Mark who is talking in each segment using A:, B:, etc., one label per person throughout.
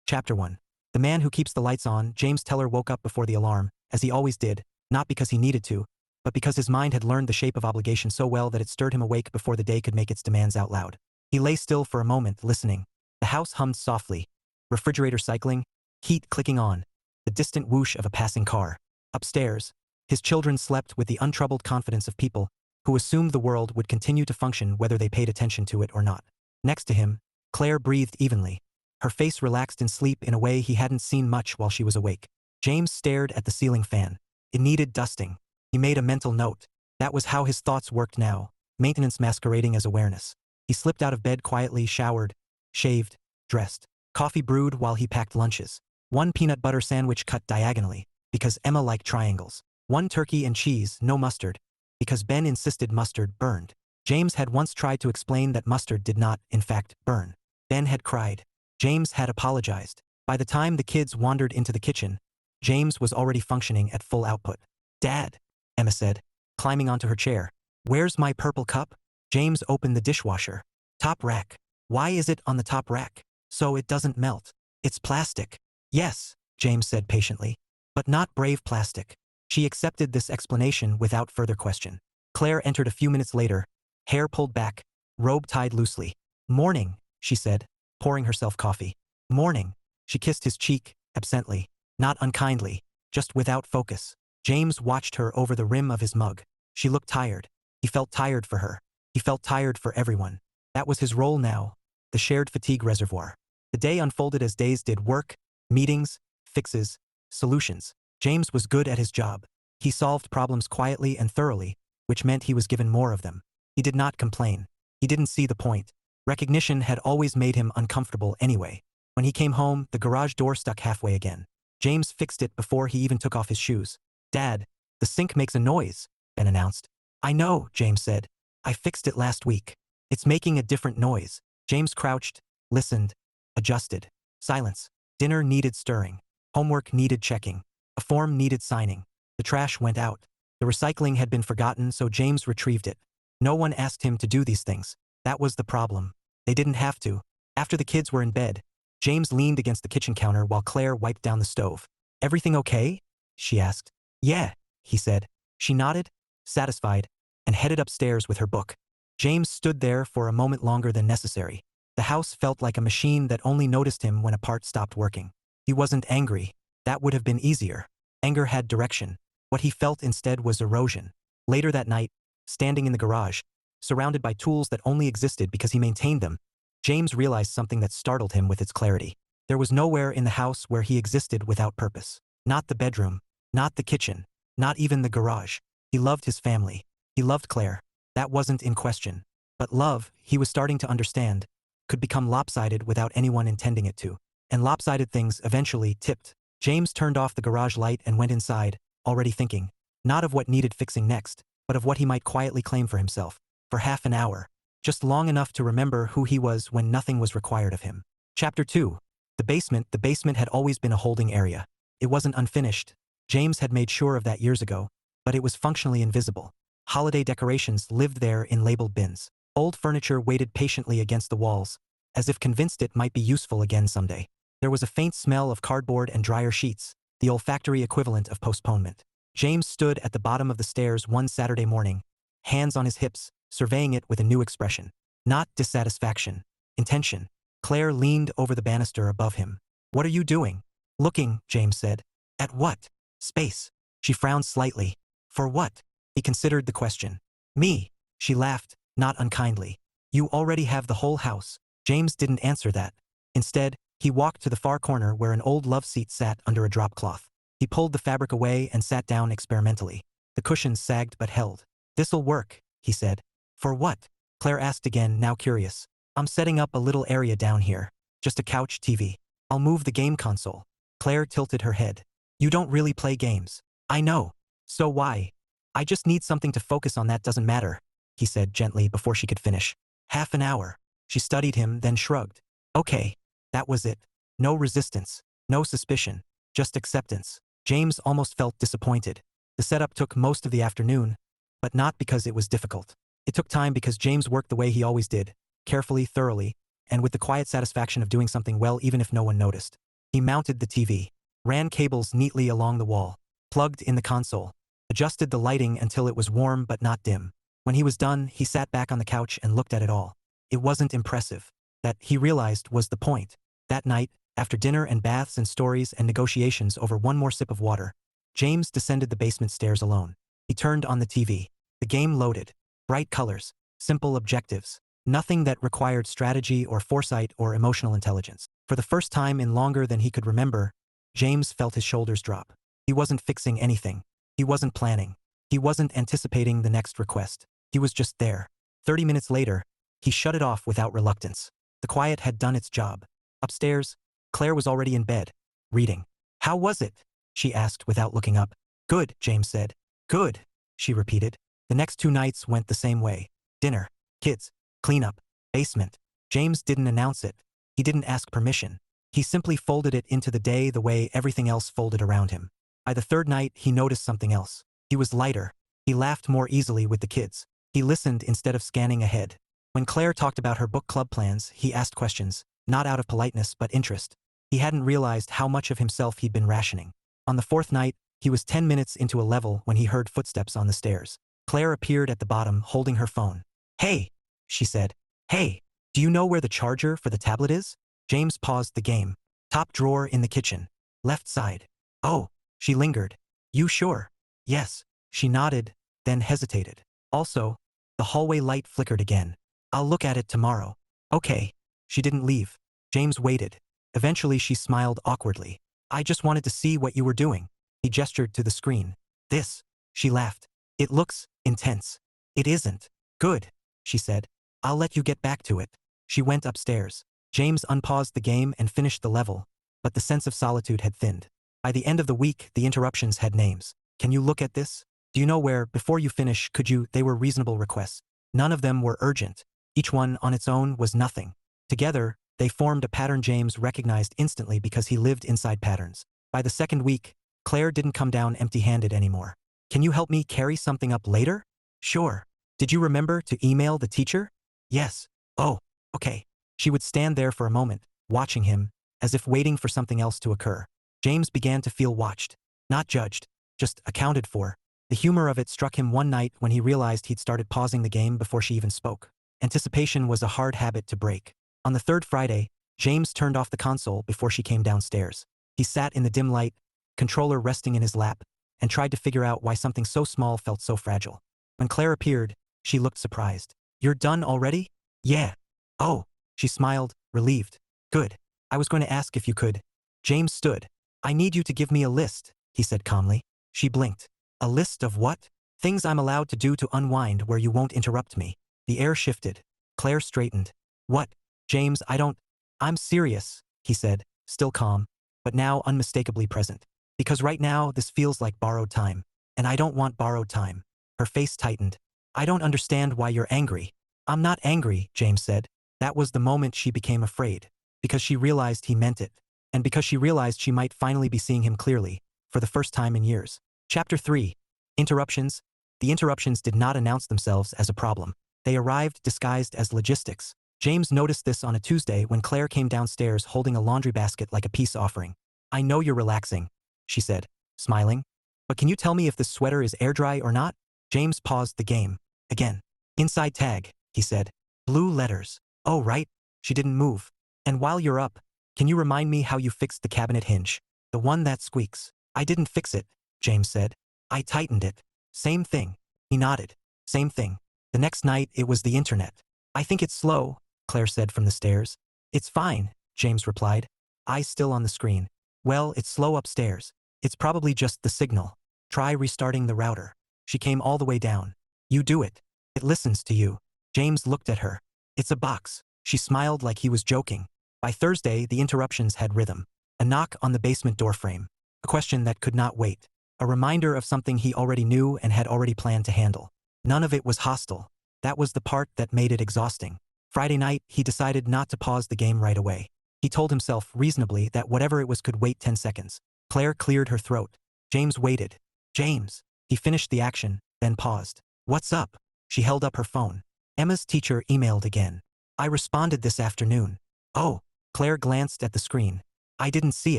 A: Chapter 1. The man who keeps the lights on. James Teller woke up before the alarm, as he always did, not because he needed to, but because his mind had learned the shape of obligation so well that it stirred him awake before the day could make its demands out loud. He lay still for a moment, listening. The house hummed softly. Refrigerator cycling, heat clicking on, the distant whoosh of a passing car. Upstairs, his children slept with the untroubled confidence of people who assumed the world would continue to function whether they paid attention to it or not. Next to him, Claire breathed evenly. Her face relaxed in sleep in a way he hadn't seen much while she was awake. James stared at the ceiling fan. It needed dusting. He made a mental note. That was how his thoughts worked now, maintenance masquerading as awareness. He slipped out of bed quietly, showered, shaved, dressed. Coffee brewed while he packed lunches. One peanut butter sandwich cut diagonally, because Emma liked triangles. One turkey and cheese, no mustard, because Ben insisted mustard burned. James had once tried to explain that mustard did not, in fact, burn. Ben had cried. James had apologized. By the time the kids wandered into the kitchen, James was already functioning at full output. "Dad," Emma said, climbing onto her chair. "Where's my purple cup?" James opened the dishwasher. "Top rack." "Why is it on the top rack?" "So it doesn't melt. It's plastic." "Yes," James said patiently. "But not brave plastic." She accepted this explanation without further question. Claire entered a few minutes later, hair pulled back, robe tied loosely. "Morning," she said, pouring herself coffee. "Morning." She kissed his cheek, absently, not unkindly, just without focus. James watched her over the rim of his mug. She looked tired. He felt tired for her. He felt tired for everyone. That was his role now, the shared fatigue reservoir. The day unfolded as days did: work, meetings, fixes, solutions. James was good at his job. He solved problems quietly and thoroughly, which meant he was given more of them. He did not complain. He didn't see the point. Recognition had always made him uncomfortable anyway. When he came home, the garage door stuck halfway again. James fixed it before he even took off his shoes. "Dad, the sink makes a noise," Ben announced. "I know," James said. "I fixed it last week. It's making a different noise." James crouched, listened, adjusted. Silence. Dinner needed stirring. Homework needed checking. A form needed signing. The trash went out. The recycling had been forgotten, so James retrieved it. No one asked him to do these things. That was the problem. They didn't have to. After the kids were in bed, James leaned against the kitchen counter while Claire wiped down the stove. "Everything okay?" she asked. "Yeah," he said. She nodded, satisfied, and headed upstairs with her book. James stood there for a moment longer than necessary. The house felt like a machine that only noticed him when a part stopped working. He wasn't angry. That would have been easier. Anger had direction. What he felt instead was erosion. Later that night, standing in the garage, surrounded by tools that only existed because he maintained them, James realized something that startled him with its clarity. There was nowhere in the house where he existed without purpose. Not the bedroom, not the kitchen, not even the garage. He loved his family. He loved Claire. That wasn't in question. But love, he was starting to understand, could become lopsided without anyone intending it to. And lopsided things eventually tipped. James turned off the garage light and went inside, already thinking, not of what needed fixing next, but of what he might quietly claim for himself. For half an hour. Just long enough to remember who he was when nothing was required of him. Chapter 2. The basement. The basement had always been a holding area. It wasn't unfinished. James had made sure of that years ago, but it was functionally invisible. Holiday decorations lived there in labeled bins. Old furniture waited patiently against the walls, as if convinced it might be useful again someday. There was a faint smell of cardboard and dryer sheets, the olfactory equivalent of postponement. James stood at the bottom of the stairs one Saturday morning, hands on his hips, surveying it with a new expression. Not dissatisfaction. Intention. Claire leaned over the banister above him. "What are you doing?" "Looking," James said. "At what?" "Space." She frowned slightly. "For what?" He considered the question. "Me." She laughed, not unkindly. "You already have the whole house." James didn't answer that. Instead, he walked to the far corner where an old love seat sat under a drop cloth. He pulled the fabric away and sat down experimentally. The cushions sagged but held. "This'll work," he said. "For what?" Claire asked again, now curious. "I'm setting up a little area down here. Just a couch, TV. I'll move the game console." Claire tilted her head. "You don't really play games." "I know. So why?" "I just need something to focus on. That doesn't matter," he said gently before she could finish. "Half an hour." She studied him, then shrugged. "Okay." That was it. No resistance. No suspicion. Just acceptance. James almost felt disappointed. The setup took most of the afternoon, but not because it was difficult. It took time because James worked the way he always did, carefully, thoroughly, and with the quiet satisfaction of doing something well even if no one noticed. He mounted the TV, ran cables neatly along the wall, plugged in the console, adjusted the lighting until it was warm but not dim. When he was done, he sat back on the couch and looked at it all. It wasn't impressive. That, he realized, was the point. That night, after dinner and baths and stories and negotiations over one more sip of water, James descended the basement stairs alone. He turned on the TV. The game loaded. Bright colors, simple objectives, nothing that required strategy or foresight or emotional intelligence. For the first time in longer than he could remember, James felt his shoulders drop. He wasn't fixing anything. He wasn't planning. He wasn't anticipating the next request. He was just there. 30 minutes later, he shut it off without reluctance. The quiet had done its job. Upstairs, Claire was already in bed, reading. "How was it?" she asked without looking up. "Good," James said. "Good," she repeated. The next 2 nights went the same way. Dinner, kids, cleanup, basement. James didn't announce it. He didn't ask permission. He simply folded it into the day the way everything else folded around him. By the 3rd night, he noticed something else. He was lighter. He laughed more easily with the kids. He listened instead of scanning ahead. When Claire talked about her book club plans, he asked questions, not out of politeness but interest. He hadn't realized how much of himself he'd been rationing. On the 4th night, he was 10 minutes into a level when he heard footsteps on the stairs. Claire appeared at the bottom, holding her phone. "Hey," she said. "Hey, do you know where the charger for the tablet is?" James paused the game. "Top drawer in the kitchen. Left side." "Oh," she lingered. "You sure?" "Yes." She nodded, then hesitated. "Also, the hallway light flickered again. I'll look at it tomorrow." "Okay." She didn't leave. James waited. Eventually she smiled awkwardly. "I just wanted to see what you were doing." He gestured to the screen. "This." She laughed. "It looks intense." "It isn't." "Good," she said. "I'll let you get back to it." She went upstairs. James unpaused the game and finished the level, but the sense of solitude had thinned. By the end of the week, the interruptions had names. "Can you look at this? Do you know where? Before you finish, could you?" They were reasonable requests. None of them were urgent. Each one on its own was nothing. Together, they formed a pattern James recognized instantly because he lived inside patterns. By the 2nd week, Claire didn't come down empty-handed anymore. "Can you help me carry something up later?" "Sure." "Did you remember to email the teacher?" "Yes." "Oh, okay." She would stand there for a moment, watching him, as if waiting for something else to occur. James began to feel watched. Not judged, just accounted for. The humor of it struck him one night when he realized he'd started pausing the game before she even spoke. Anticipation was a hard habit to break. On the 3rd Friday, James turned off the console before she came downstairs. He sat in the dim light, controller resting in his lap, and tried to figure out why something so small felt so fragile. When Claire appeared, she looked surprised. "You're done already?" "Yeah." "Oh." She smiled, relieved. "Good. I was going to ask if you could." James stood. "I need you to give me a list," he said calmly. She blinked. "A list of what?" "Things I'm allowed to do to unwind where you won't interrupt me." The air shifted. Claire straightened. "What?" "James, I'm serious," he said, still calm, but now unmistakably present. "Because right now, this feels like borrowed time. And I don't want borrowed time." Her face tightened. "I don't understand why you're angry." "I'm not angry," James said. That was the moment she became afraid. Because she realized he meant it. And because she realized she might finally be seeing him clearly, for the first time in years. Chapter 3. Interruptions. The interruptions did not announce themselves as a problem. They arrived disguised as logistics. James noticed this on a Tuesday when Claire came downstairs holding a laundry basket like a peace offering. "I know you're relaxing," she said, smiling. "But can you tell me if this sweater is air dry or not?" James paused the game. Again. "Inside tag," he said. "Blue letters." "Oh, right." She didn't move. "And while you're up, can you remind me how you fixed the cabinet hinge? The one that squeaks." "I didn't fix it," James said. "I tightened it." "Same thing." He nodded. "Same thing." The next night, it was the internet. "I think it's slow," Claire said from the stairs. "It's fine," James replied, eyes still on the screen. "Well, it's slow upstairs. It's probably just the signal. Try restarting the router." She came all the way down. "You do it. It listens to you." James looked at her. "It's a box." She smiled like he was joking. By Thursday, the interruptions had rhythm. A knock on the basement door frame. A question that could not wait. A reminder of something he already knew and had already planned to handle. None of it was hostile. That was the part that made it exhausting. Friday night, he decided not to pause the game right away. He told himself reasonably that whatever it was could wait 10 seconds. Claire cleared her throat. James waited. "James." He finished the action, then paused. "What's up?" She held up her phone. "Emma's teacher emailed again. I responded this afternoon." "Oh." Claire glanced at the screen. I didn't see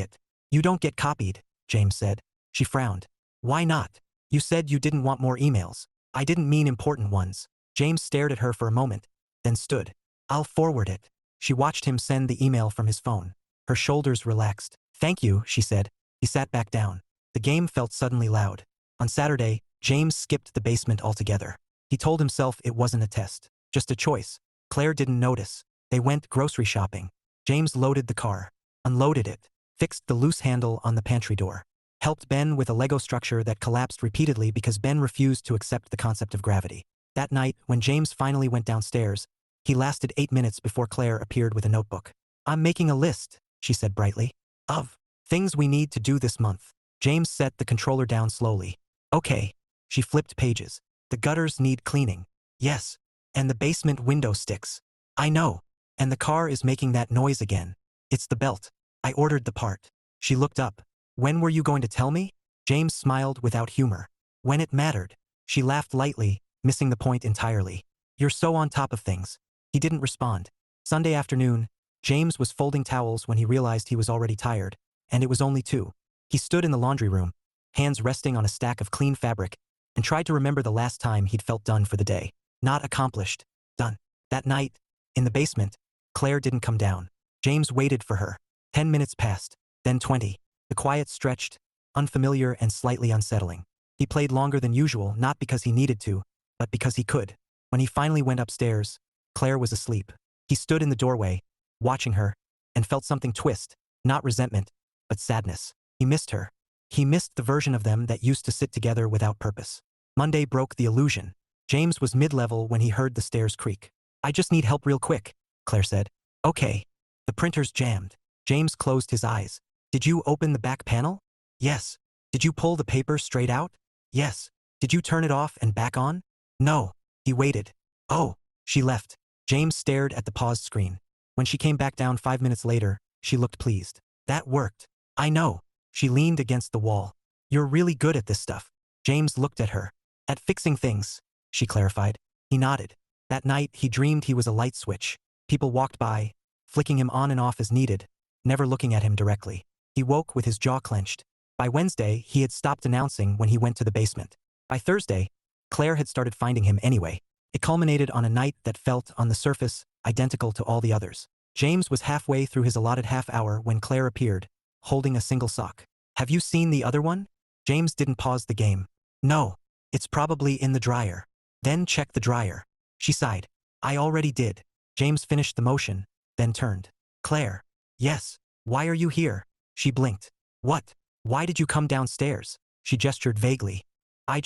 A: it. You don't get copied, James said. She frowned. Why not? You said you didn't want more emails. I didn't mean important ones. James stared at her for a moment, then stood. I'll forward it. She watched him send the email from his phone. Her shoulders relaxed. Thank you, she said. He sat back down. The game felt suddenly loud. On Saturday, James skipped the basement altogether. He told himself it wasn't a test, just a choice. Claire didn't notice. They went grocery shopping. James loaded the car, unloaded it, fixed the loose handle on the pantry door, helped Ben with a Lego structure that collapsed repeatedly because Ben refused to accept the concept of gravity. That night, when James finally went downstairs, he lasted 8 minutes before Claire appeared with a notebook. I'm making a list, she said brightly, of things we need to do this month. James set the controller down slowly. Okay. She flipped pages. The gutters need cleaning. Yes. And the basement window sticks. I know. And the car is making that noise again. It's the belt. I ordered the part. She looked up. When were you going to tell me? James smiled without humor. When it mattered. She laughed lightly, missing the point entirely. You're so on top of things. He didn't respond. Sunday afternoon, James was folding towels when he realized he was already tired, and it was only 2. He stood in the laundry room, hands resting on a stack of clean fabric, and tried to remember the last time he'd felt done for the day. Not accomplished. Done. That night, in the basement, Claire didn't come down. James waited for her. 10 minutes passed, then 20. The quiet stretched, unfamiliar and slightly unsettling. He played longer than usual, not because he needed to, but because he could. When he finally went upstairs, Claire was asleep. He stood in the doorway, watching her, and felt something twist, not resentment, but sadness. He missed her. He missed the version of them that used to sit together without purpose. Monday broke the illusion. James was mid-level when he heard the stairs creak. I just need help real quick, Claire said. Okay. The printer's jammed. James closed his eyes. Did you open the back panel? Yes. Did you pull the paper straight out? Yes. Did you turn it off and back on? No. He waited. Oh. She left. James stared at the paused screen. When she came back down 5 minutes later, she looked pleased. That worked. I know. She leaned against the wall. You're really good at this stuff. James looked at her. At fixing things, she clarified. He nodded. That night, he dreamed he was a light switch. People walked by, flicking him on and off as needed, never looking at him directly. He woke with his jaw clenched. By Wednesday, he had stopped announcing when he went to the basement. By Thursday, Claire had started finding him anyway. It culminated on a night that felt, on the surface, identical to all the others. James was halfway through his allotted half hour when Claire appeared, holding a single sock. Have you seen the other one? James didn't pause the game. No. It's probably in the dryer. Then check the dryer. She sighed. I already did. James finished the motion, then turned. Claire. Yes. Why are you here? She blinked. What? Why did you come downstairs? She gestured vaguely. I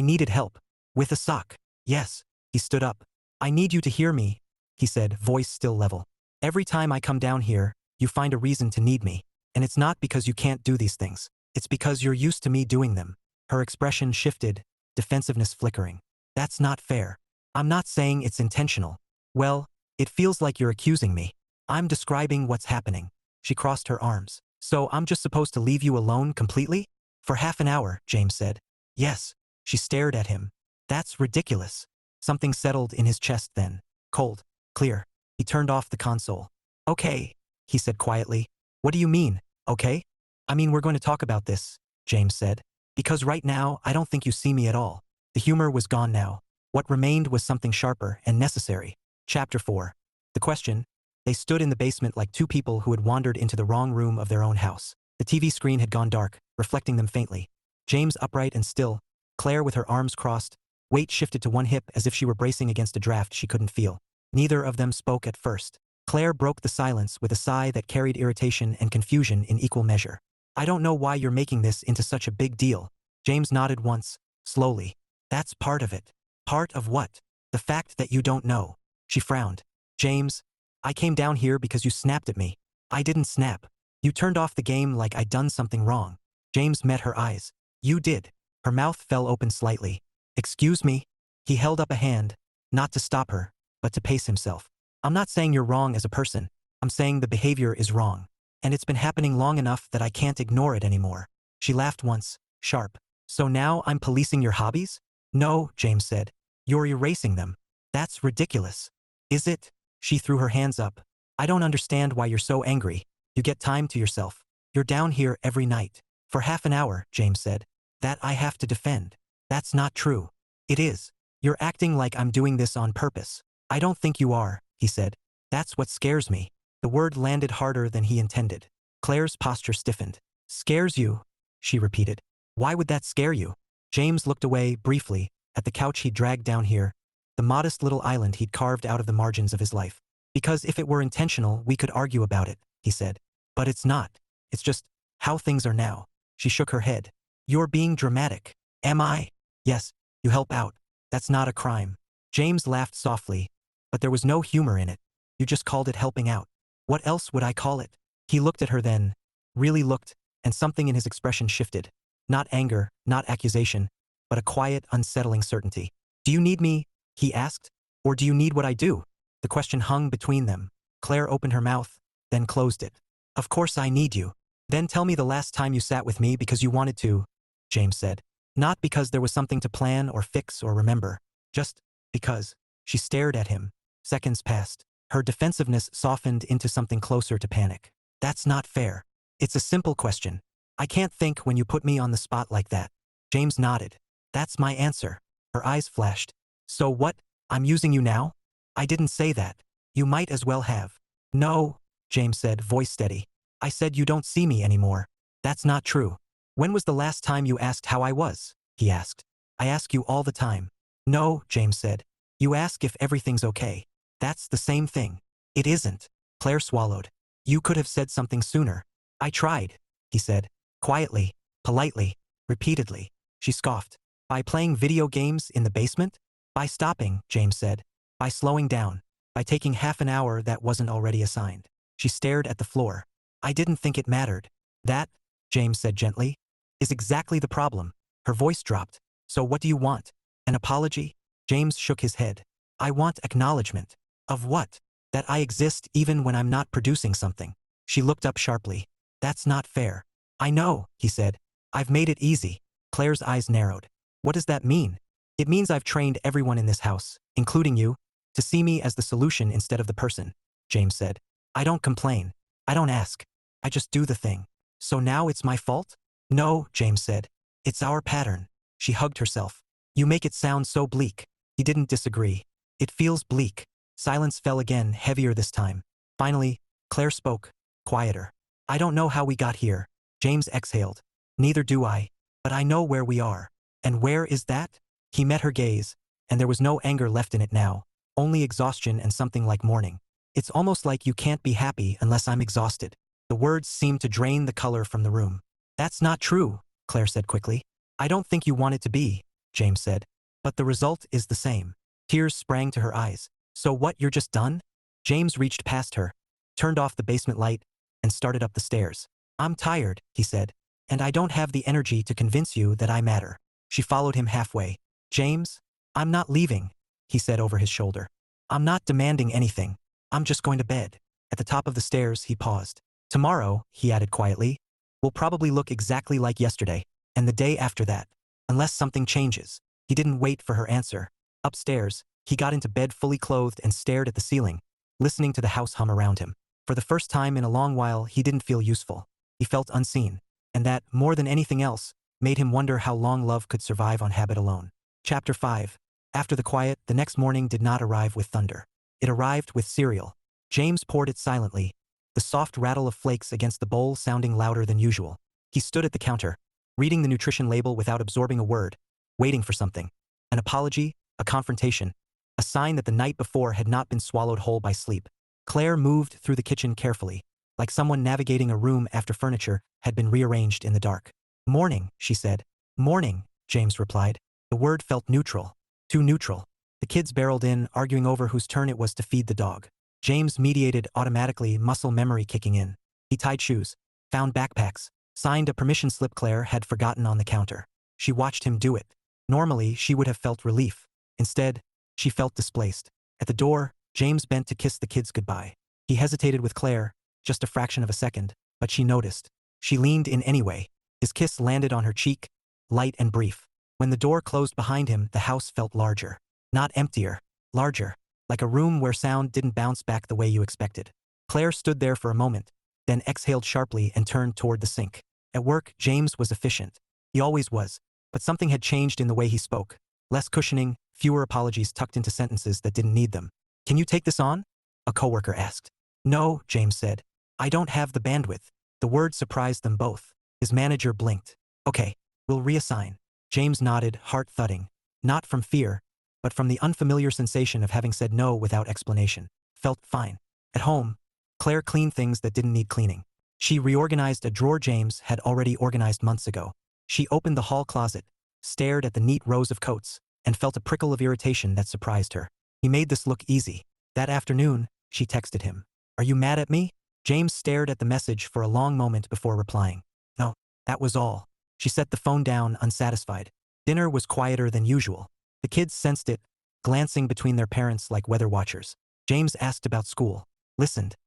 A: needed help. With a sock. Yes. He stood up. I need you to hear me, he said, voice still level. Every time I come down here, you find a reason to need me. And it's not because you can't do these things. It's because you're used to me doing them. Her expression shifted, defensiveness flickering. That's not fair. I'm not saying it's intentional. Well, it feels like you're accusing me. I'm describing what's happening. She crossed her arms. So I'm just supposed to leave you alone completely? For half an hour, James said. Yes. She stared at him. That's ridiculous. Something settled in his chest then. Cold. Clear. He turned off the console. Okay, he said quietly. What do you mean, okay? I mean, we're going to talk about this, James said. Because right now, I don't think you see me at all. The humor was gone now. What remained was something sharper and necessary. Chapter 4. The question. They stood in the basement like two people who had wandered into the wrong room of their own house. The TV screen had gone dark, reflecting them faintly. James upright and still, Claire with her arms crossed, weight shifted to one hip as if she were bracing against a draft she couldn't feel. Neither of them spoke at first. Claire broke the silence with a sigh that carried irritation and confusion in equal measure. I don't know why you're making this into such a big deal. James nodded once, slowly. That's part of it. Part of what? The fact that you don't know. She frowned. James, I came down here because you snapped at me. I didn't snap. You turned off the game like I'd done something wrong. James met her eyes. You did. Her mouth fell open slightly. Excuse me? He held up a hand, not to stop her, but to pace himself. I'm not saying you're wrong as a person. I'm saying the behavior is wrong. And it's been happening long enough that I can't ignore it anymore. She laughed once, sharp. So now I'm policing your hobbies? No, James said. You're erasing them. That's ridiculous. Is it? She threw her hands up. I don't understand why you're so angry. You get time to yourself. You're down here every night. For half an hour, James said. That I have to defend. That's not true. It is. You're acting like I'm doing this on purpose. I don't think you are, he said. That's what scares me. The word landed harder than he intended. Claire's posture stiffened. Scares you? She repeated. Why would that scare you? James looked away, briefly, at the couch he'd dragged down here, the modest little island he'd carved out of the margins of his life. Because if it were intentional, we could argue about it, he said. But it's not. It's just how things are now. She shook her head. You're being dramatic. Am I? Yes, you help out. That's not a crime. James laughed softly, but there was no humor in it. You just called it helping out. What else would I call it? He looked at her then, really looked, and something in his expression shifted. Not anger, not accusation, but a quiet, unsettling certainty. Do you need me? He asked. Or do you need what I do? The question hung between them. Claire opened her mouth, then closed it. Of course I need you. Then tell me the last time you sat with me because you wanted to, James said. Not because there was something to plan or fix or remember. Just because. She stared at him. Seconds passed. Her defensiveness softened into something closer to panic. That's not fair. It's a simple question. I can't think when you put me on the spot like that. James nodded. That's my answer. Her eyes flashed. So what? I'm using you now? I didn't say that. You might as well have. No, James said, voice steady. I said you don't see me anymore. That's not true. When was the last time you asked how I was? He asked. I ask you all the time. No, James said. You ask if everything's okay. That's the same thing. It isn't. Claire swallowed. You could have said something sooner. I tried, he said. Quietly, politely, repeatedly. She scoffed. By playing video games in the basement? By stopping, James said. By slowing down. By taking half an hour that wasn't already assigned. She stared at the floor. I didn't think it mattered. That, James said gently, is exactly the problem. Her voice dropped. So what do you want? An apology? James shook his head. I want acknowledgement. Of what? That I exist even when I'm not producing something. She looked up sharply. That's not fair. I know, he said. I've made it easy. Claire's eyes narrowed. What does that mean? It means I've trained everyone in this house, including you, to see me as the solution instead of the person, James said. I don't complain. I don't ask. I just do the thing. So now it's my fault? No, James said. It's our pattern. She hugged herself. You make it sound so bleak. He didn't disagree. It feels bleak. Silence fell again, heavier this time. Finally, Claire spoke, quieter. I don't know how we got here. James exhaled. Neither do I. But I know where we are. And where is that? He met her gaze, and there was no anger left in it now, only exhaustion and something like mourning. It's almost like you can't be happy unless I'm exhausted. The words seemed to drain the color from the room. That's not true, Claire said quickly. I don't think you want it to be, James said. But the result is the same. Tears sprang to her eyes. So what, you're just done? James reached past her, turned off the basement light, and started up the stairs. I'm tired, he said. And I don't have the energy to convince you that I matter. She followed him halfway. James, I'm not leaving, he said over his shoulder. I'm not demanding anything. I'm just going to bed. At the top of the stairs, he paused. Tomorrow, he added quietly, will probably look exactly like yesterday, and the day after that, unless something changes. He didn't wait for her answer. Upstairs, he got into bed fully clothed and stared at the ceiling, listening to the house hum around him. For the first time in a long while, he didn't feel useful. He felt unseen, and that, more than anything else, made him wonder how long love could survive on habit alone. Chapter 5. After the quiet, the next morning did not arrive with thunder. It arrived with cereal. James poured it silently, the soft rattle of flakes against the bowl sounding louder than usual. He stood at the counter, reading the nutrition label without absorbing a word, waiting for something. An apology, a confrontation, a sign that the night before had not been swallowed whole by sleep. Claire moved through the kitchen carefully, like someone navigating a room after furniture had been rearranged in the dark. Morning, she said. Morning, James replied. The word felt neutral. Too neutral. The kids barreled in, arguing over whose turn it was to feed the dog. James mediated automatically, muscle memory kicking in. He tied shoes, found backpacks, signed a permission slip Claire had forgotten on the counter. She watched him do it. Normally, she would have felt relief. Instead, she felt displaced. At the door, James bent to kiss the kids goodbye. He hesitated with Claire, just a fraction of a second, but she noticed. She leaned in anyway. His kiss landed on her cheek, light and brief. When the door closed behind him, the house felt larger. Not emptier, larger, like a room where sound didn't bounce back the way you expected. Claire stood there for a moment, then exhaled sharply and turned toward the sink. At work, James was efficient. He always was. But something had changed in the way he spoke. Less cushioning, fewer apologies tucked into sentences that didn't need them. "Can you take this on?" a coworker asked. "No," James said. "I don't have the bandwidth." The word surprised them both. His manager blinked. "Okay, we'll reassign." James nodded, heart thudding. Not from fear, but from the unfamiliar sensation of having said no without explanation. Felt fine. At home, Claire cleaned things that didn't need cleaning. She reorganized a drawer James had already organized months ago. She opened the hall closet, stared at the neat rows of coats, and felt a prickle of irritation that surprised her. He made this look easy. That afternoon, she texted him. "Are you mad at me?" James stared at the message for a long moment before replying. "No, that was all." She set the phone down, unsatisfied. Dinner was quieter than usual. The kids sensed it, glancing between their parents like weather watchers. James asked about school. Listened.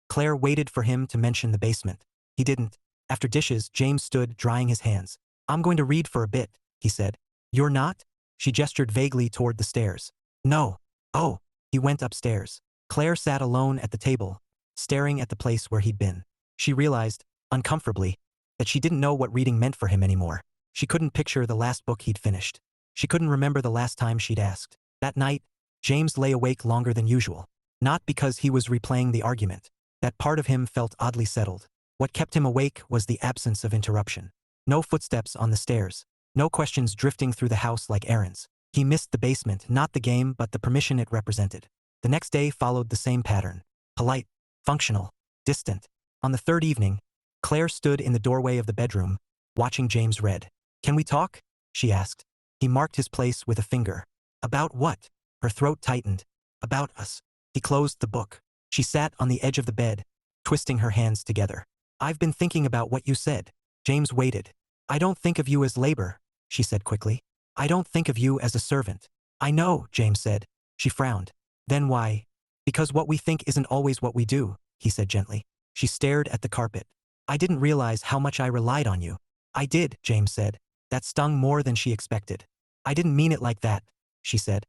A: Claire waited for him to mention the basement. He didn't. After dishes, James stood, drying his hands. "I'm going to read for a bit," he said. "You're not?" She gestured vaguely toward the stairs. "No." "Oh." He went upstairs. Claire sat alone at the table, staring at the place where he'd been. She realized, uncomfortably, that she didn't know what reading meant for him anymore. She couldn't picture the last book he'd finished. She couldn't remember the last time she'd asked. That night, James lay awake longer than usual. Not because he was replaying the argument. That part of him felt oddly settled. What kept him awake was the absence of interruption. No footsteps on the stairs. No questions drifting through the house like errands. He missed the basement, not the game, but the permission it represented. The next day followed the same pattern. Polite, functional, distant. On the third evening, Claire stood in the doorway of the bedroom, watching James read. "Can we talk?" she asked. He marked his place with a finger. "About what?" Her throat tightened. "About us." He closed the book. She sat on the edge of the bed, twisting her hands together. "I've been thinking about what you said." James waited. "I don't think of you as labor," she said quickly. "I don't think of you as a servant." "I know," James said. She frowned. "Then why?" "Because what we think isn't always what we do," he said gently. She stared at the carpet. "I didn't realize how much I relied on you." "I did," James said. That stung more than she expected. "I didn't mean it like that," she said.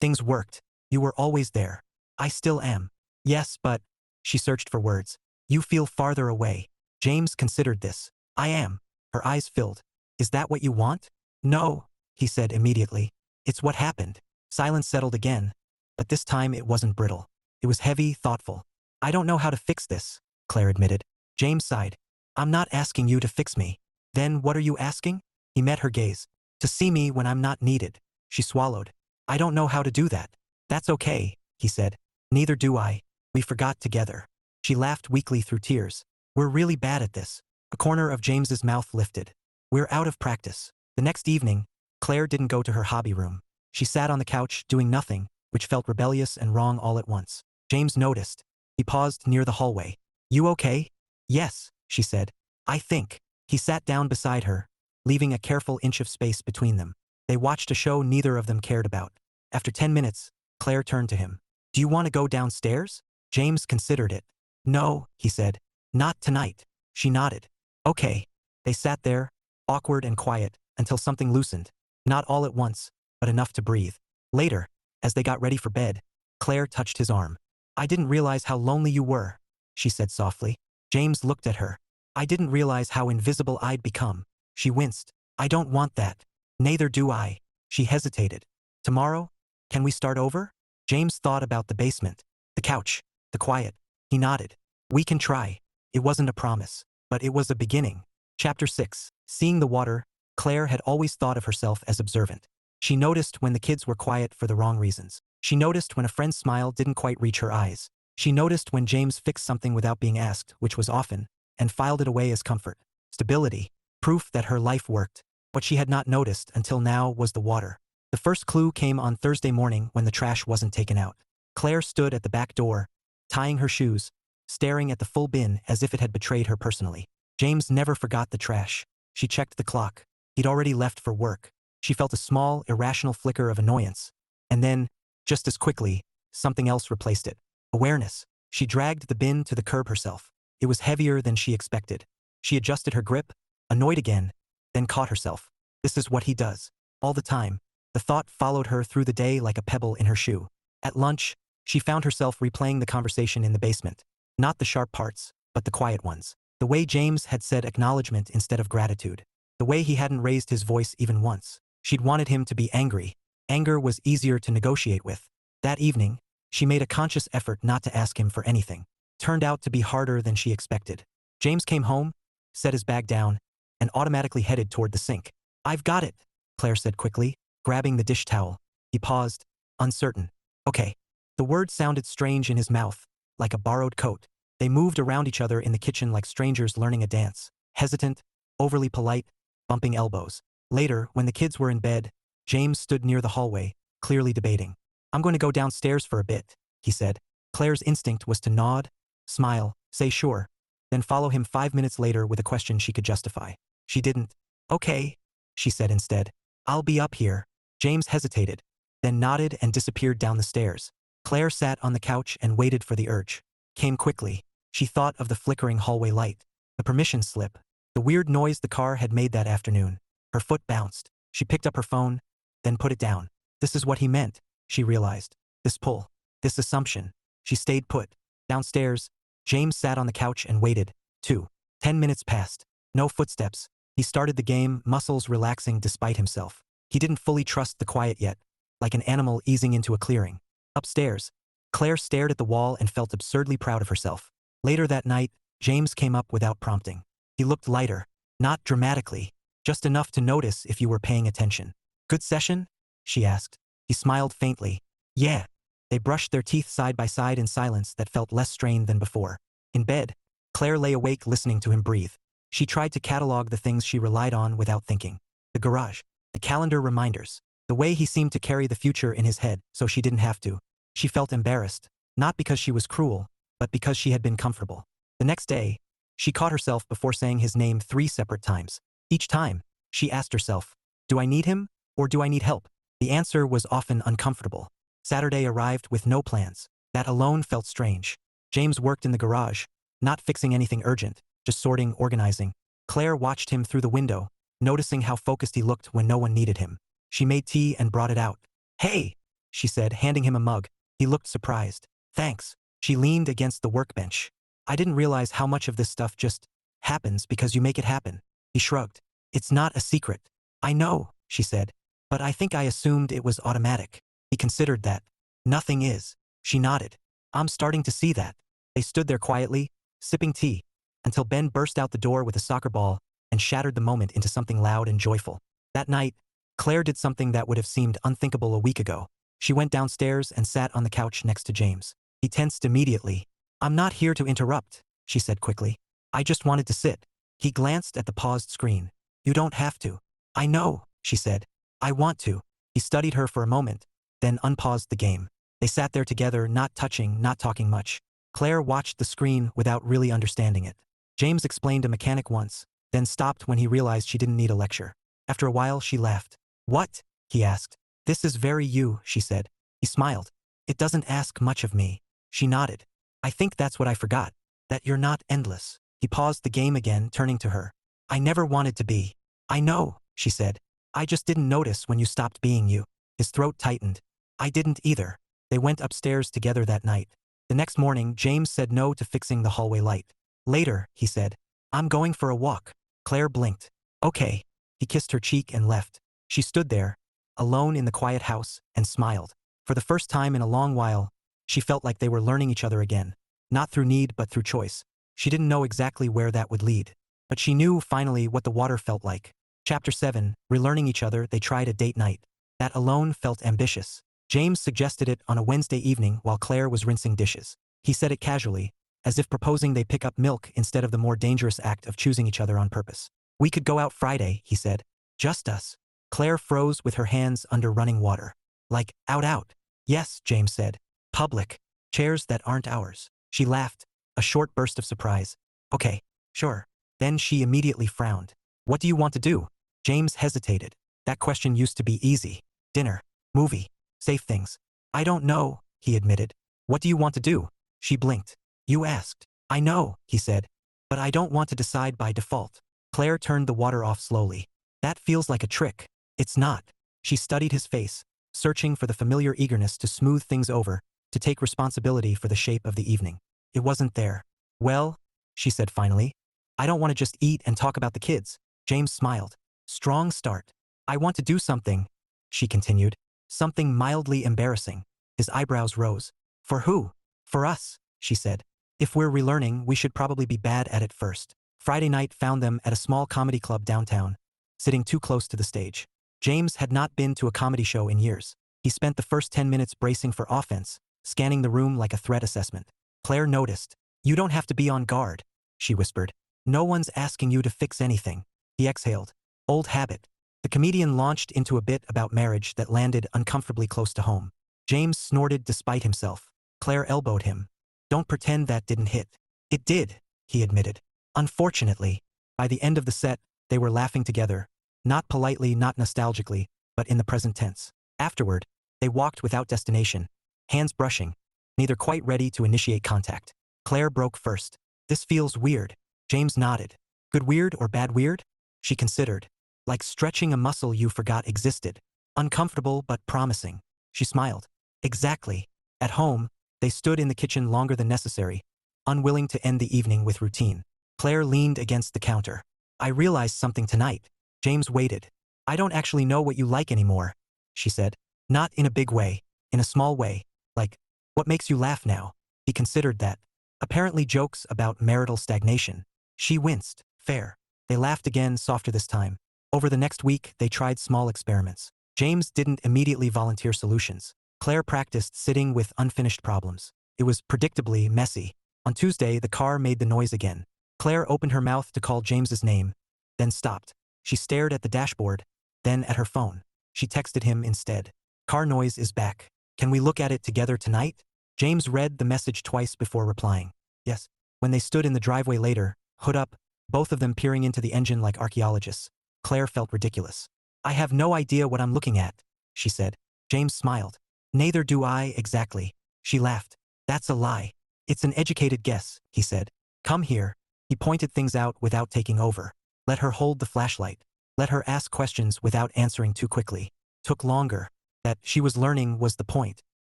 A: Things worked. You were always there." "I still am." "Yes, but..." She searched for words. "You feel farther away." James considered this. "I am." Her eyes filled. "Is that what you want?" "No," he said immediately. "It's what happened." Silence settled again, but this time it wasn't brittle. It was heavy, thoughtful. "I don't know how to fix this," Claire admitted. James sighed. "I'm not asking you to fix me." "Then what are you asking?" He met her gaze. "To see me when I'm not needed." She swallowed. "I don't know how to do that." "That's okay," he said. "Neither do I. We forgot together." She laughed weakly through tears. "We're really bad at this." A corner of James's mouth lifted. "We're out of practice." The next evening, Claire didn't go to her hobby room. She sat on the couch, doing nothing, which felt rebellious and wrong all at once. James noticed. He paused near the hallway. "You okay?" "Yes," she said. "I think." He sat down beside her, leaving a careful inch of space between them. They watched a show neither of them cared about. After 10 minutes, Claire turned to him. "Do you want to go downstairs?" James considered it. "No," he said. "Not tonight." She nodded. "Okay." They sat there, awkward and quiet, until something loosened. Not all at once, but enough to breathe. Later, as they got ready for bed, Claire touched his arm. "I didn't realize how lonely you were," she said softly. James looked at her. "I didn't realize how invisible I'd become." She winced. "I don't want that." "Neither do I." She hesitated. "Tomorrow? Can we start over?" James thought about the basement, the couch, the quiet. He nodded. "We can try." It wasn't a promise, but it was a beginning. Chapter 6. Seeing the water, Claire had always thought of herself as observant. She noticed when the kids were quiet for the wrong reasons. She noticed when a friend's smile didn't quite reach her eyes. She noticed when James fixed something without being asked, which was often, and filed it away as comfort. Stability. Proof that her life worked. What she had not noticed until now was the water. The first clue came on Thursday morning when the trash wasn't taken out. Claire stood at the back door, tying her shoes, staring at the full bin as if it had betrayed her personally. James never forgot the trash. She checked the clock. He'd already left for work. She felt a small, irrational flicker of annoyance. And then, just as quickly, something else replaced it. Awareness. She dragged the bin to the curb herself. It was heavier than she expected. She adjusted her grip, annoyed again, then caught herself. This is what he does. All the time. The thought followed her through the day like a pebble in her shoe. At lunch, she found herself replaying the conversation in the basement. Not the sharp parts, but the quiet ones. The way James had said acknowledgement instead of gratitude. The way he hadn't raised his voice even once. She'd wanted him to be angry. Anger was easier to negotiate with. That evening, she made a conscious effort not to ask him for anything. Turned out to be harder than she expected. James came home, set his bag down, and automatically headed toward the sink. "I've got it," Claire said quickly, grabbing the dish towel. He paused, uncertain. "Okay." The word sounded strange in his mouth, like a borrowed coat. They moved around each other in the kitchen like strangers learning a dance. Hesitant, overly polite, bumping elbows. Later, when the kids were in bed, James stood near the hallway, clearly debating. "I'm going to go downstairs for a bit," he said. Claire's instinct was to nod, smile, say sure, then follow him 5 minutes later with a question she could justify. She didn't. "Okay," she said instead. "I'll be up here." James hesitated, then nodded and disappeared down the stairs. Claire sat on the couch and waited for the urge. Came quickly. She thought of the flickering hallway light, the permission slip, the weird noise the car had made that afternoon. Her foot bounced. She picked up her phone, then put it down. This is what he meant, she realized. This pull, this assumption. She stayed put. Downstairs, James sat on the couch and waited. 10 minutes passed. No footsteps. He started the game, muscles relaxing despite himself. He didn't fully trust the quiet yet, like an animal easing into a clearing. Upstairs, Claire stared at the wall and felt absurdly proud of herself. Later that night, James came up without prompting. He looked lighter, not dramatically, just enough to notice if you were paying attention. "Good session?" she asked. He smiled faintly. "Yeah." They brushed their teeth side by side in silence that felt less strained than before. In bed, Claire lay awake listening to him breathe. She tried to catalog the things she relied on without thinking. The garage, the calendar reminders, the way he seemed to carry the future in his head so she didn't have to. She felt embarrassed, not because she was cruel, but because she had been comfortable. The next day, she caught herself before saying his name 3 separate times. Each time, she asked herself, do I need him, or do I need help? The answer was often uncomfortable. Saturday arrived with no plans. That alone felt strange. James worked in the garage, not fixing anything urgent, just sorting, organizing. Claire watched him through the window, noticing how focused he looked when no one needed him. She made tea and brought it out. "Hey," she said, handing him a mug. He looked surprised. "Thanks." She leaned against the workbench. "I didn't realize how much of this stuff just happens because you make it happen." He shrugged. "It's not a secret." "I know," she said, "but I think I assumed it was automatic." He considered that. "Nothing is." She nodded. "I'm starting to see that." They stood there quietly, sipping tea, until Ben burst out the door with a soccer ball and shattered the moment into something loud and joyful. That night, Claire did something that would have seemed unthinkable a week ago. She went downstairs and sat on the couch next to James. He tensed immediately. "I'm not here to interrupt," she said quickly. "I just wanted to sit." He glanced at the paused screen. "You don't have to." "I know," she said. "I want to." He studied her for a moment, then unpaused the game. They sat there together, not touching, not talking much. Claire watched the screen without really understanding it. James explained a mechanic once, then stopped when he realized she didn't need a lecture. After a while, she laughed. "What?" he asked. "This is very you," she said. He smiled. "It doesn't ask much of me." She nodded. "I think that's what I forgot. That you're not endless." He paused the game again, turning to her. "I never wanted to be." "I know," she said. "I just didn't notice when you stopped being you." His throat tightened. "I didn't either." They went upstairs together that night. The next morning, James said no to fixing the hallway light. "Later," he said. "I'm going for a walk." Claire blinked. "Okay." He kissed her cheek and left. She stood there, alone in the quiet house, and smiled. For the first time in a long while, she felt like they were learning each other again. Not through need, but through choice. She didn't know exactly where that would lead. But she knew, finally, what the water felt like. Chapter 7, relearning each other, they tried a date night. That alone felt ambitious. James suggested it on a Wednesday evening while Claire was rinsing dishes. He said it casually, as if proposing they pick up milk instead of the more dangerous act of choosing each other on purpose. "We could go out Friday," he said. "Just us." Claire froze with her hands under running water. "Like, out. "Yes," James said. "Public. Chairs that aren't ours." She laughed, a short burst of surprise. "Okay, sure." Then she immediately frowned. "What do you want to do?" James hesitated. That question used to be easy. "Dinner. Movie. Safe things." "I don't know," he admitted. "What do you want to do?" She blinked. "You asked." "I know," he said. "But I don't want to decide by default." Claire turned the water off slowly. "That feels like a trick." "It's not." She studied his face, searching for the familiar eagerness to smooth things over, to take responsibility for the shape of the evening. It wasn't there. Well, she said finally, I don't want to just eat and talk about the kids. James smiled. Strong start. I want to do something, she continued. Something mildly embarrassing. His eyebrows rose. For who? For us, she said. If we're relearning, we should probably be bad at it first. Friday night found them at a small comedy club downtown, sitting too close to the stage. James had not been to a comedy show in years. He spent the first 10 minutes bracing for offense, scanning the room like a threat assessment. Claire noticed. You don't have to be on guard, she whispered. No one's asking you to fix anything. He exhaled. Old habit. The comedian launched into a bit about marriage that landed uncomfortably close to home. James snorted despite himself. Claire elbowed him. Don't pretend that didn't hit. It did, he admitted. Unfortunately, by the end of the set, they were laughing together. Not politely, not nostalgically, but in the present tense. Afterward, they walked without destination, hands brushing, neither quite ready to initiate contact. Claire broke first. This feels weird. James nodded. Good weird or bad weird? She considered. Like stretching a muscle you forgot existed. Uncomfortable but promising. She smiled. Exactly. At home, they stood in the kitchen longer than necessary, unwilling to end the evening with routine. Claire leaned against the counter. I realized something tonight. James waited. I don't actually know what you like anymore, she said. Not in a big way, in a small way. Like, what makes you laugh now? He considered that. Apparently jokes about marital stagnation. She winced. Fair. They laughed again, softer this time. Over the next week, they tried small experiments. James didn't immediately volunteer solutions. Claire practiced sitting with unfinished problems. It was predictably messy. On Tuesday, the car made the noise again. Claire opened her mouth to call James's name, then stopped. She stared at the dashboard, then at her phone. She texted him instead. Car noise is back. Can we look at it together tonight? James read the message twice before replying. Yes. When they stood in the driveway later, hood up, both of them peering into the engine like archaeologists, Claire felt ridiculous. I have no idea what I'm looking at, she said. James smiled. Neither do I exactly. She laughed. That's a lie. It's an educated guess, he said. Come here. He pointed things out without taking over. Let her hold the flashlight. Let her ask questions without answering too quickly. Took longer. That she was learning was the point.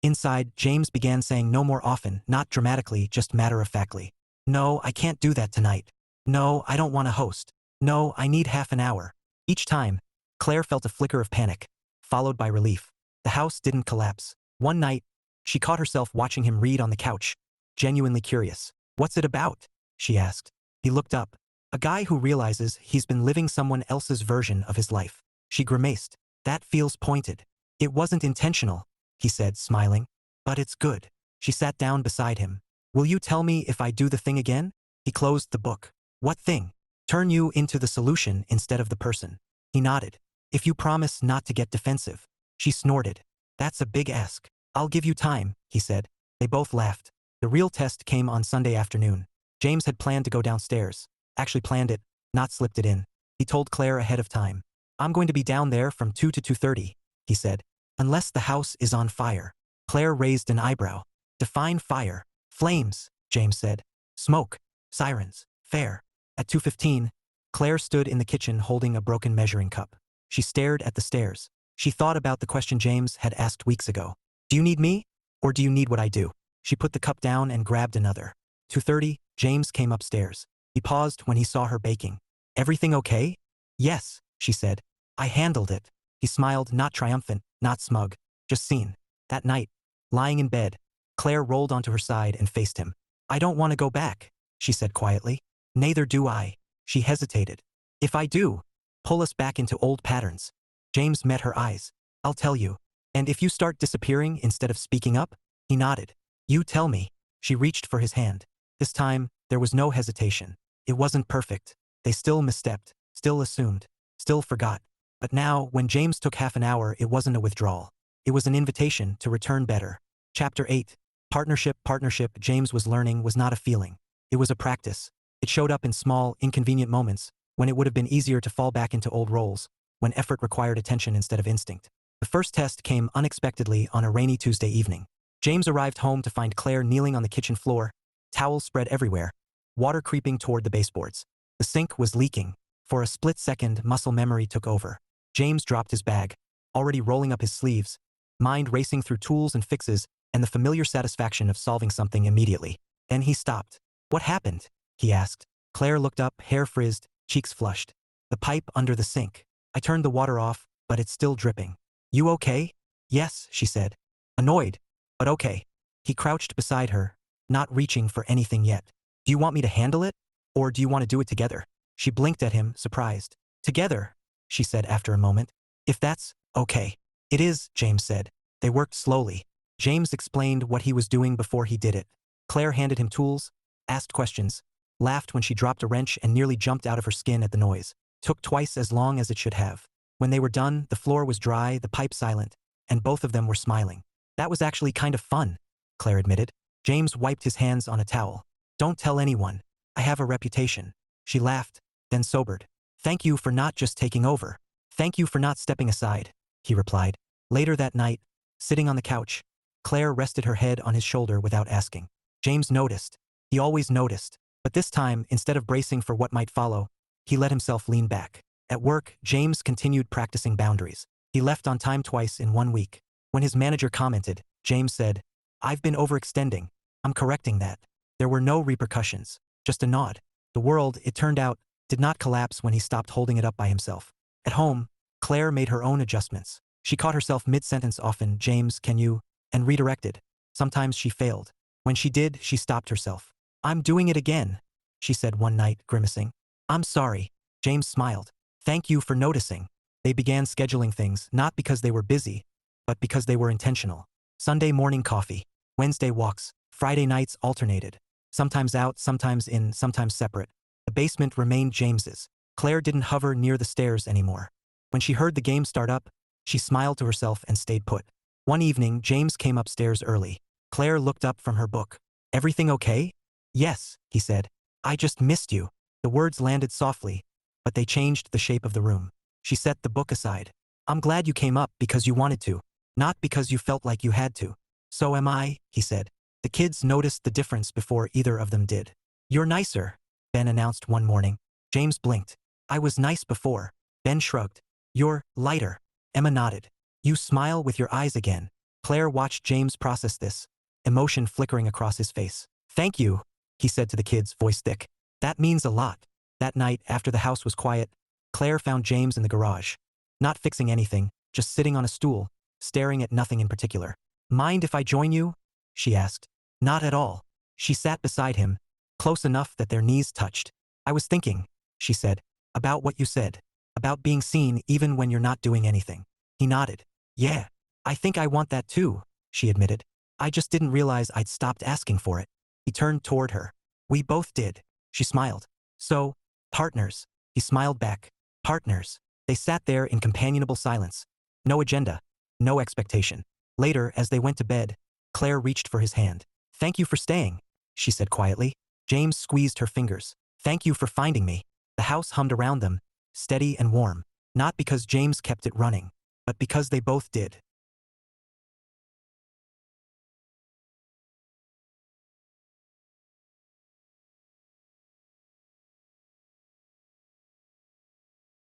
A: Inside, James began saying no more often, not dramatically, just matter-of-factly. No, I can't do that tonight. No, I don't want to host. No, I need half an hour. Each time, Claire felt a flicker of panic, followed by relief. The house didn't collapse. One night, she caught herself watching him read on the couch, genuinely curious. What's it about? She asked. He looked up. A guy who realizes he's been living someone else's version of his life. She grimaced. That feels pointed. It wasn't intentional, he said, smiling. But it's good. She sat down beside him. Will you tell me if I do the thing again? He closed the book. What thing? Turn you into the solution instead of the person. He nodded. If you promise not to get defensive. She snorted. That's a big ask. I'll give you time, he said. They both laughed. The real test came on Sunday afternoon. James had planned to go downstairs. Actually planned it, not slipped it in. He told Claire ahead of time. I'm going to be down there from 2 to 2:30, he said. Unless the house is on fire. Claire raised an eyebrow. Define fire. Flames, James said. Smoke. Sirens. Fair. At 2:15, Claire stood in the kitchen holding a broken measuring cup. She stared at the stairs. She thought about the question James had asked weeks ago. Do you need me? Or do you need what I do? She put the cup down and grabbed another. 2:30, James came upstairs. He paused when he saw her baking. Everything okay? Yes, she said. I handled it. He smiled, not triumphant, not smug, just seen. That night, lying in bed, Claire rolled onto her side and faced him. I don't want to go back, she said quietly. Neither do I. She hesitated. If I do, pull us back into old patterns. James met her eyes. I'll tell you. And if you start disappearing instead of speaking up? He nodded. You tell me. She reached for his hand. This time, there was no hesitation. It wasn't perfect. They still misstepped, still assumed, still forgot. But now, when James took half an hour, it wasn't a withdrawal. It was an invitation to return better. Chapter 8. Partnership, James was learning was not a feeling. It was a practice. It showed up in small, inconvenient moments, when it would have been easier to fall back into old roles, when effort required attention instead of instinct. The first test came unexpectedly on a rainy Tuesday evening. James arrived home to find Claire kneeling on the kitchen floor, towels spread everywhere, water creeping toward the baseboards. The sink was leaking. For a split second, muscle memory took over. James dropped his bag, already rolling up his sleeves, mind racing through tools and fixes and the familiar satisfaction of solving something immediately. Then he stopped. What happened? He asked. Claire looked up, hair frizzed, cheeks flushed. The pipe under the sink. I turned the water off, but it's still dripping. You okay? Yes, she said. Annoyed, but okay. He crouched beside her, not reaching for anything yet. Do you want me to handle it? Or do you want to do it together? She blinked at him, surprised. Together, she said after a moment. If that's okay. It is, James said. They worked slowly. James explained what he was doing before he did it. Claire handed him tools, asked questions, laughed when she dropped a wrench and nearly jumped out of her skin at the noise. Took twice as long as it should have. When they were done, the floor was dry, the pipe silent, and both of them were smiling. That was actually kind of fun, Claire admitted. James wiped his hands on a towel. Don't tell anyone. I have a reputation. She laughed, then sobered. Thank you for not just taking over. Thank you for not stepping aside, he replied. Later that night, sitting on the couch, Claire rested her head on his shoulder without asking. James noticed. He always noticed. But this time, instead of bracing for what might follow, he let himself lean back. At work, James continued practicing boundaries. He left on time twice in 1 week. When his manager commented, James said, I've been overextending. I'm correcting that. There were no repercussions, just a nod. The world, it turned out, did not collapse when he stopped holding it up by himself. At home, Claire made her own adjustments. She caught herself mid-sentence often, James, can you? And redirected. Sometimes she failed. When she did, she stopped herself. I'm doing it again, she said one night, grimacing. I'm sorry. James smiled. Thank you for noticing. They began scheduling things, not because they were busy, but because they were intentional. Sunday morning coffee. Wednesday walks. Friday nights alternated. Sometimes out, sometimes in, sometimes separate. The basement remained James's. Claire didn't hover near the stairs anymore. When she heard the game start up, she smiled to herself and stayed put. One evening, James came upstairs early. Claire looked up from her book. Everything okay? Yes, he said. I just missed you. The words landed softly, but they changed the shape of the room. She set the book aside. I'm glad you came up because you wanted to, not because you felt like you had to. So am I, he said. The kids noticed the difference before either of them did. You're nicer, Ben announced one morning. James blinked. I was nice before. Ben shrugged. You're lighter. Emma nodded. You smile with your eyes again. Claire watched James process this, emotion flickering across his face. Thank you, he said to the kids, voice thick. That means a lot. That night, after the house was quiet, Claire found James in the garage. Not fixing anything, just sitting on a stool, staring at nothing in particular. Mind if I join you? She asked. Not at all. She sat beside him, close enough that their knees touched. I was thinking, she said, about what you said, about being seen even when you're not doing anything. He nodded. Yeah, I think I want that too, she admitted. I just didn't realize I'd stopped asking for it. He turned toward her. We both did. She smiled. So, partners. He smiled back. Partners. They sat there in companionable silence. No agenda. No expectation. Later, as they went to bed, Claire reached for his hand. Thank you for staying, she said quietly. James squeezed her fingers. Thank you for finding me. The house hummed around them, steady and warm. Not because James kept it running, but because they both did.